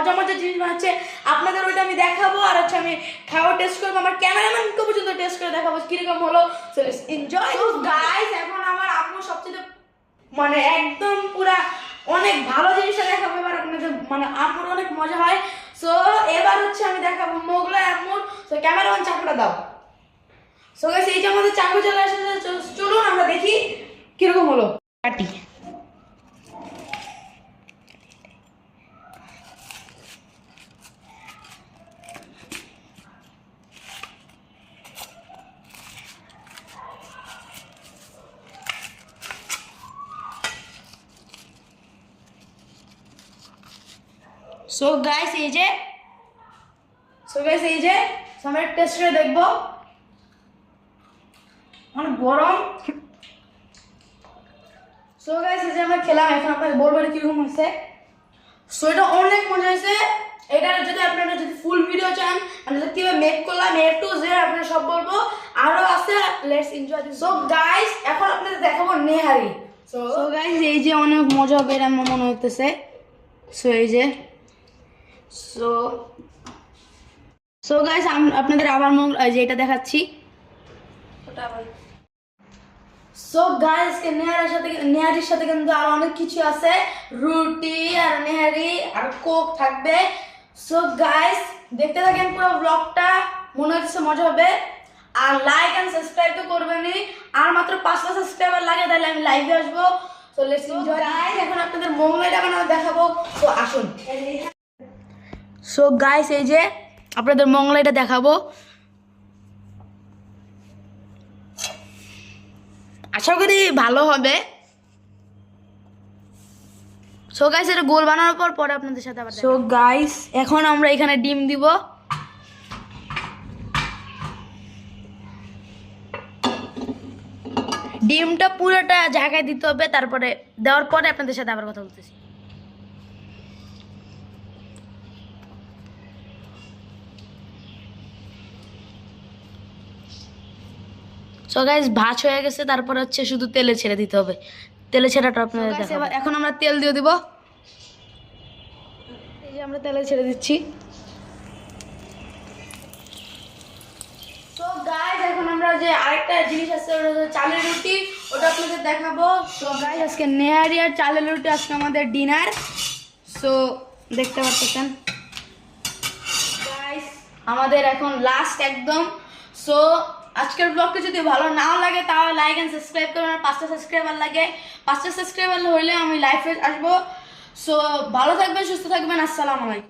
মজা মজা জিনিস বানাচ্ছে, আপনাদের ওইটা আমি দেখাবো আর হচ্ছে আমি খাওয়া টেস্ট করবো, আমার ক্যামেরাম্যানকে পর্যন্ত টেস্ট করে দেখাবো কিরকম হলো। So let's enjoy guys. এখন আমার আম্মু সবচেয়ে মানে একদম পুরা অনেক ভালো জিনিসটা দেখাবো এবার আপনাদের, মানে আম্মুর অনেক মজা হয়। সো এবার হচ্ছে আমি দেখাবো মোগলাই আম্মুর। সো ক্যামেরাম্যান চাকুটা দাও। সো গাইস এই যে আমাদের চাকু চলে এসেছে, চলুন আমরা দেখি কিরকম হলো। কাটি সো গাইস এই যে আমরা টেস্ট করে দেখবো, অনেক গরম। সো গাইস এই যে আমরা খেলাম, এখন আপনাদের বলবো এটা কিরকম হয়েছে। সো এটা অনেক মজা হয়েছে। এটা যদি আপনারা যদি ফুল ভিডিও চান, আমি কিভাবে মেক করলাম A to Z আপনারা সব বলবো, আরো আছে। Let's enjoy this. So guys এখন আপনাদের দেখাবো নেহারি। সো গাইস এই যে অনেক মজা হবে এটা আমার মনে হইতেছে। সো এই যে সো গাইস আপনাদের আবার এটা দেখাচ্ছি। সো গাইস নেহারির সাথে কিন্তু আর অনেক কিছু আছে, রুটি আর নেহারি আর কোক থাকবে। সো গাইস দেখতে থাকেন পুরো ব্লগটা, মনে হচ্ছে মজা হবে। আর লাইক এন্ড সাবস্ক্রাইব তো করবেনই, আর মাত্র 5টা সাবস্ক্রাইবার লাগে তাহলে আমি লাইভে আসবো। So let's enjoy guys. এখন আপনাদের মোগলাইটা বানানো দেখাবো, তো আসুন। সো গাইস এই যে আপনাদের মোগলাইটা দেখাবো, আশা করি ভালো হবে। সো গাইস এটা গোল বানানোর পর পরে আপনাদের সাথে আবার। সো গাইস এখন আমরা এখানে ডিম দিব। ডিমটা পুরোটা জায়গায় দিতে হবে, তারপরে দেওয়ার পরে আপনাদের সাথে আবার কথা বলতেছি। সো গাইস ভাজ হয়ে গেছে, তারপরে হচ্ছে শুধু তেলে ছেড়ে দিতে হবে। তেলে ছেড়াটা আপনাদের দেখাবো। এখন আমরা তেল দিয়ে দিব। এই যে আমরা তেলে ছেড়ে দিচ্ছি। সো গাইস এখন আমরা যে আরেকটা জিনিস আছে ওটা হচ্ছে চালের রুটি, ওটা আপনাদের দেখাবো। সো গাইস আজকে নেহারি আর চালের রুটি আজকে আমাদের ডিনার। সো দেখতে পাচ্ছেন গাইস আমাদের এখন লাস্ট একদম। সো আজকের ব্লগটা যদি ভালো নাও লাগে তাহলে লাইক এন্ড সাবস্ক্রাইব করবেন। 5টা সাবস্ক্রাইবার লাগে, 5টা সাবস্ক্রাইবার হইলে আমি লাইভে আসবো। সো ভালো থাকবেন, সুস্থ থাকবেন, আসসালামু আলাইকুম।